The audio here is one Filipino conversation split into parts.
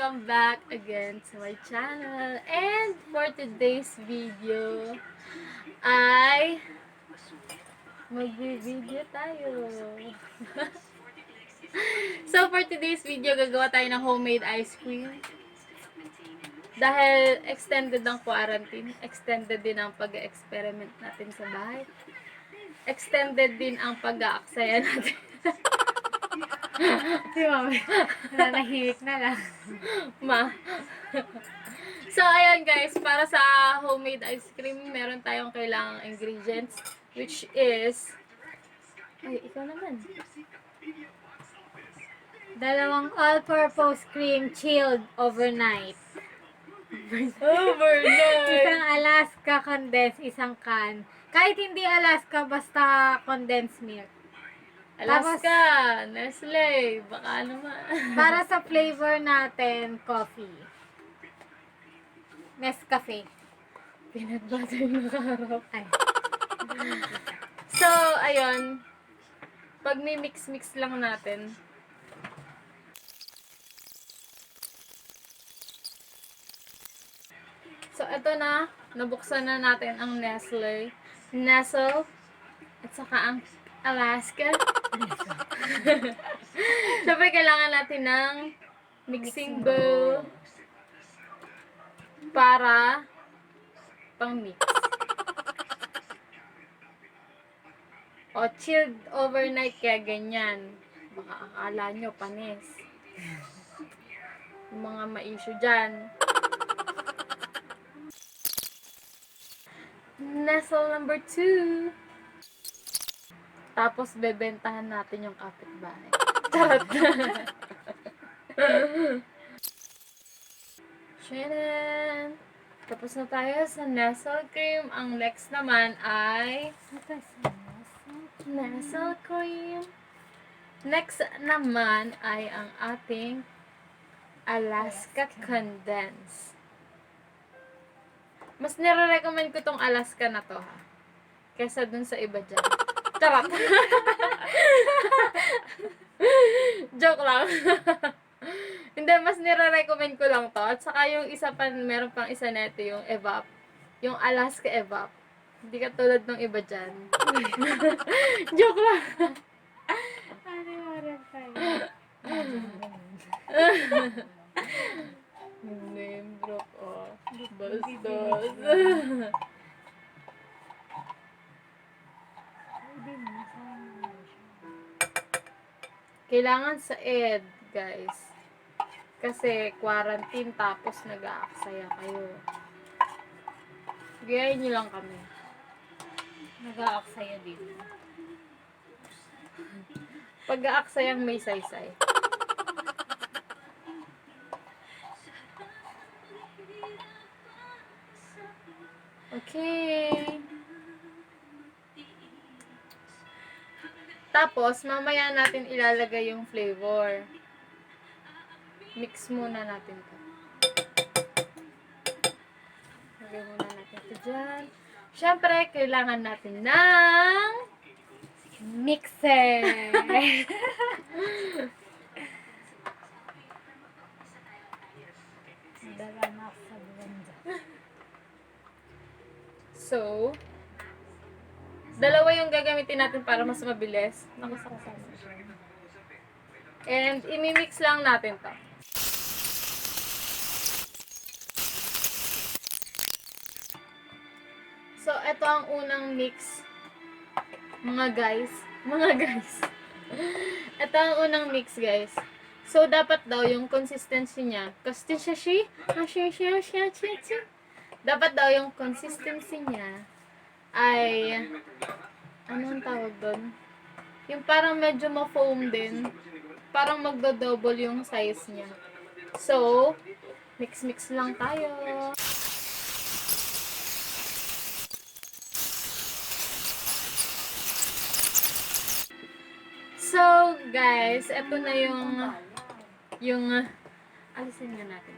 welcome back again to my channel. And for today's video ay mag-video tayo. So for today's video, gagawa tayo ng homemade ice cream. Dahil extended ang quarantine, extended din ang pag-experiment natin sa bahay. Extended din ang pag-aaksaya natin. Si mami, nanahimik na lang. Ma. So, ayan guys, para sa homemade ice cream, meron tayong kailangang ingredients, which is, ay, ikaw naman. Dalawang all-purpose cream chilled overnight. Overnight! Isang Alaska Condensed, isang can. Kahit hindi Alaska, basta condensed milk. Alaska, Nestle, baka naman. Para sa flavor natin, coffee. Nescafe. Peanut butter yung nakaharap. Ay. So, ayun. Pag may mix-mix lang natin. So, ito na. Nabuksan na natin ang Nestle. Nestle. At saka ang Alaska. Siyempre, kailangan natin ng mixing bowl para pang-mix. O, chilled overnight kaya ganyan. Baka akala nyo, panis. Yung mga ma-issue dyan. Nestle number 2. Tapos, bebentahan natin yung kapitbahay. Charot. Shanan! Tapos na tayo sa Nestle cream. Ang next naman ay Nestle cream. Next naman ay ang ating Alaska Condensed. Mas nire-recommend ko tong Alaska na to, ha, kesa dun sa iba dyan. Charot! Joke lang. Hindi, mas nire-recommend ko lang to. At saka yung isa pa, meron pang isa neto, yung evap. Yung Alaska evap. Hindi ka tulad ng iba dyan. Joke lang. Ano yung oras tayo? Name drop, oh. Bastos. Kailangan sa ed, guys. Kasi quarantine tapos nag-aaksaya kayo. Gayahin nyo lang kami. Nag-aaksaya din. Pag-aaksayang may saysay. Okay. Tapos, mamaya natin ilalagay yung flavor. Mix muna natin to. Lagay muna natin ito dyan. Siyempre, kailangan natin ng Mixer! Dala na ako sa blender. So, dalawa yung gagamitin natin para mas mabilis. And, imimix lang natin to. So, ito ang unang mix. Mga guys. Ito ang unang mix, guys. So, dapat daw yung consistency niya. Dapat daw yung consistency niya ay, anong tawag doon? Yung parang medyo ma-foam din. Parang magdo-double yung size niya. So, mix-mix lang tayo. So, guys, eto na yung alisin nga natin.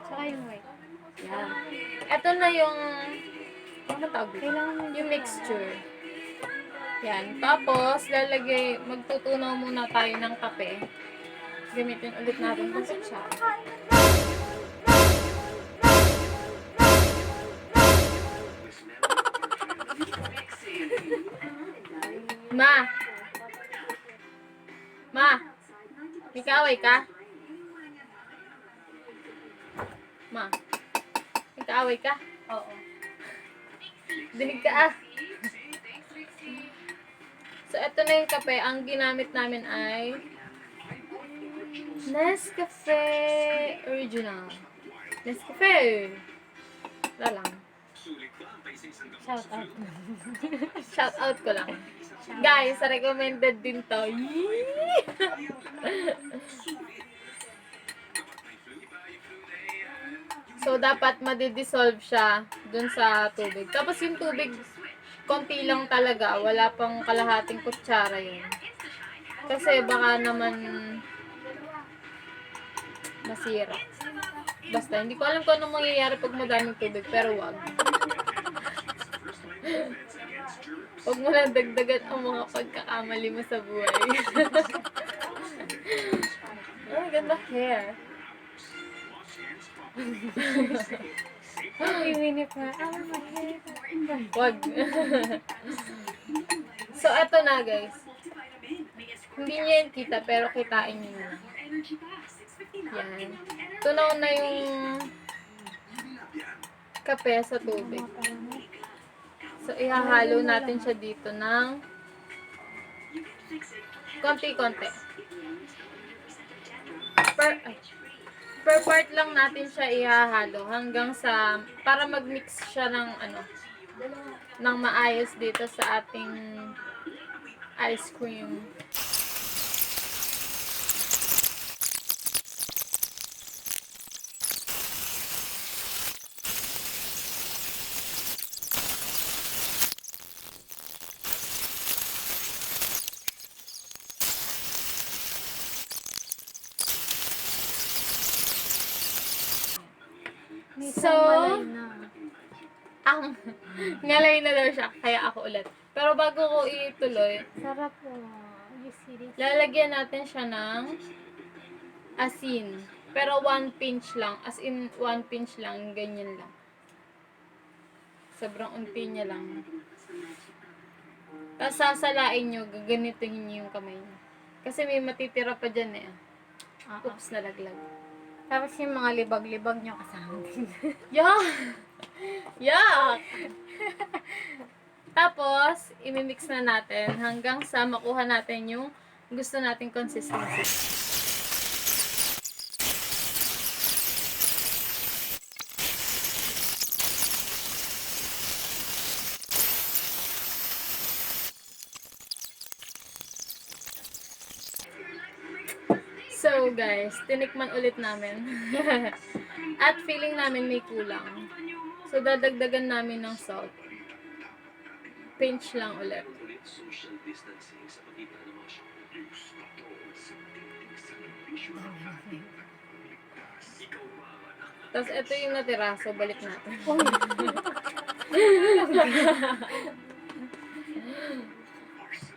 Saka yung white. Yan. Eto na yung, ano tawag dito? Kailangan Yung mixture. Yan. Tapos, magtutunaw muna tayo ng kape. Gamitin ulit natin kung kutsara. Ma! Ma! May kaaway ka? Ma! May kaaway ka? Oo. Dinig ka ah! So, ito na yung kape. Ang ginamit namin ay Nescafe Original. Nescafe! Wala lang. Shout out. Shout out ko lang. Guys, recommended din to. Yee! So, dapat madidissolve siya dun sa tubig. Tapos yung tubig, konti lang talaga. Wala pang kalahating kutsara yun. Kasi baka naman masira. Basta, hindi ko alam kung anong mangyayari pag madaming tubig, pero wag. Huwag mo lang dagdagan ang mga pagkakamali mo sa buhay. Oh, ganda hair. Pipili pa. Wag. So, eto na guys. Hindi niyo yan kita, pero kitain niyo na. Yan. Tunaw na yung kape sa tubig. So, ihahalo natin siya dito ng konti-konti. Per part lang natin siya ihahalo hanggang sa, para mag-mix siya ng ng maayos dito sa ating ice cream. So, ang ngalay na daw siya, kaya ako ulit. Pero bago ko ituloy, Sarap po. You see this? lalagyan natin siya ng asin. Pero 1 pinch lang. As in, 1 pinch lang. Ganyan lang. Sobrang unti niya lang. Tapos sasalain nyo, gaganitin nyo yung kamay nyo. Kasi may matitira pa dyan eh. Oops, nalaglag. Tapos yung mga libag-libag nyo kasama din. Yuck! Yuck! Tapos, imimix na natin hanggang sa makuha natin yung gusto nating consistency. So guys, tinikman ulit namin. At feeling namin may kulang. So dadagdagan namin ng salt. Pinch lang ulit. Tapos ito yung natira, so balik natin.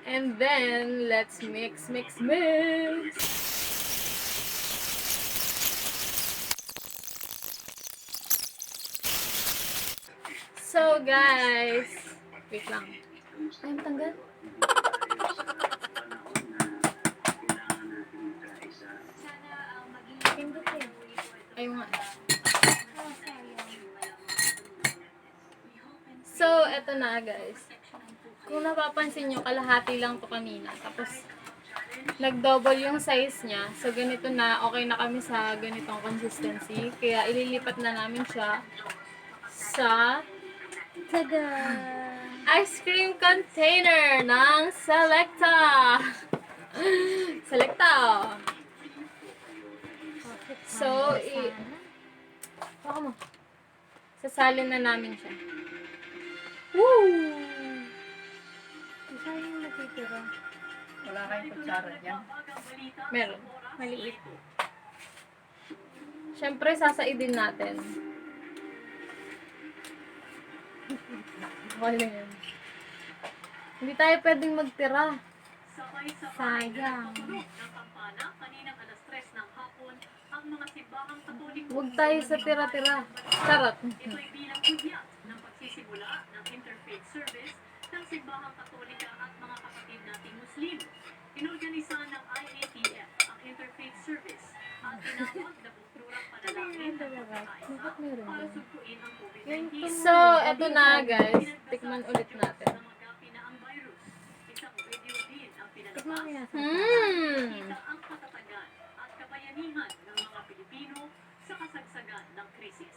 And then, let's mix. So guys, wait lang. Ay, tanggal. Ayun nga. So, eto na guys. Kung napapansin nyo, kalahati lang to kanina. Tapos, nag-double yung size niya. So, ganito na. Okay na kami sa ganitong consistency. Kaya, ililipat na namin siya sa Tada! ice cream container ng Selecta. Selecta. So, baka mo. Sasalin na namin siya. Woo! Isa yung natitira. Wala kayong kutsara dyan. Meron. Maliit. Siyempre, sasaidin natin. Okay lang yan. Hindi tayo pwedeng magtira. Sayang. Huwag tayo sa tira-tira. Charot. Ito'y bilang udyat ng pagsisimula ng interfaith service ng Simbahang Katolika at mga kapatid nating Muslim. Inorganisa ng IATF ang interfaith service at tinawag na bukturang panalangin ng pagkakaisa para sugpuin ang COVID-19. So, eto na guys. Tikman ulit natin. Na magapi na ang virus. Isang video din ang Tikman mo pinalabas. yan. Kita ang katatagan at kabayanihan ng mga Pilipino sa kasagsagan ng krisis.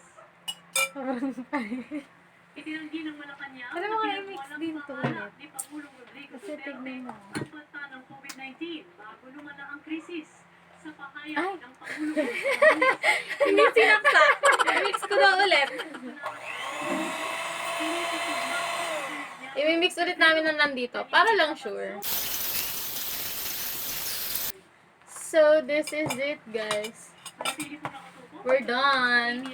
Itinanggi ng Malacanang Alam mo, na kaya mix pinagwalang din to pangalan ulit. ni Pangulong Rodrigo Kasi Duterte tignan mo. ang banta ng COVID-19 bago lumala ang krisis. Sa pahayag Ay! ng Pangulo, Hindi sinaksak. Mix ko na ulit. I-mix ulit namin na nandito. Para lang sure. So, this is it guys. manatili po nakatutok We're done.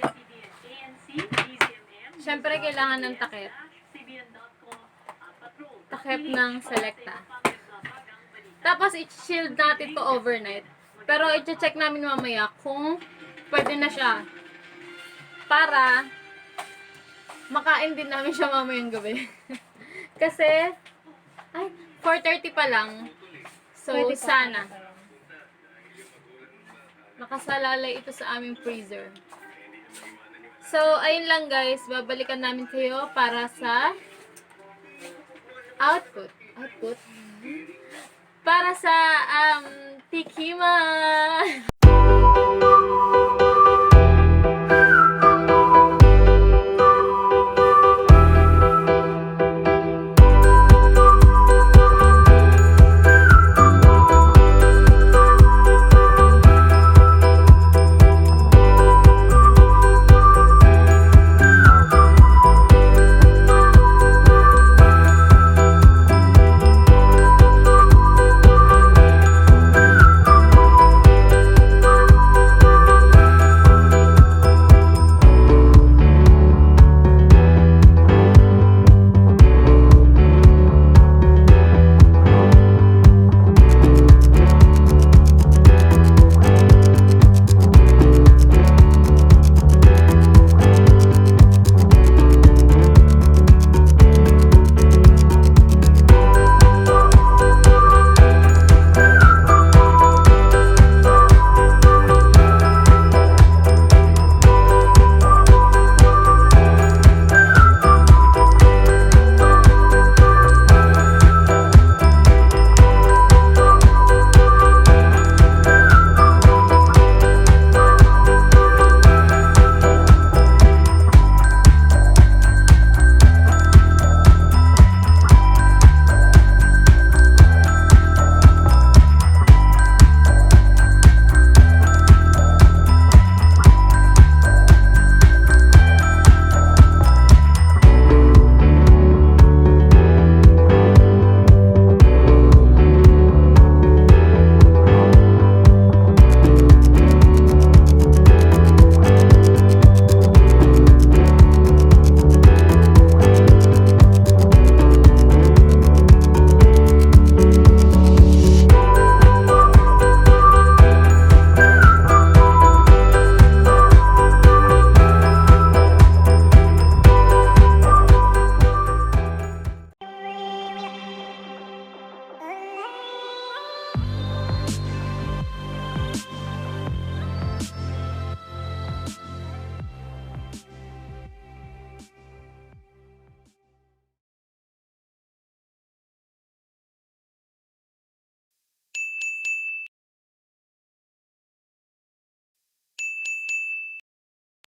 ANC, DZMM, Siyempre, kailangan ng takip. cbn.com, patrol. Takip ng Selecta. Tapos, i-shield natin to overnight. Pero, i-check namin mamaya kung pwede na siya. Para, makain din namin siya mamayang gabi. Kasi, ay, 4:30 pa lang. So, Pwede pa. sana. Makasalalay ito sa aming freezer. So, ayun lang guys. Babalikan namin kayo para sa output. Output? Para sa tikima.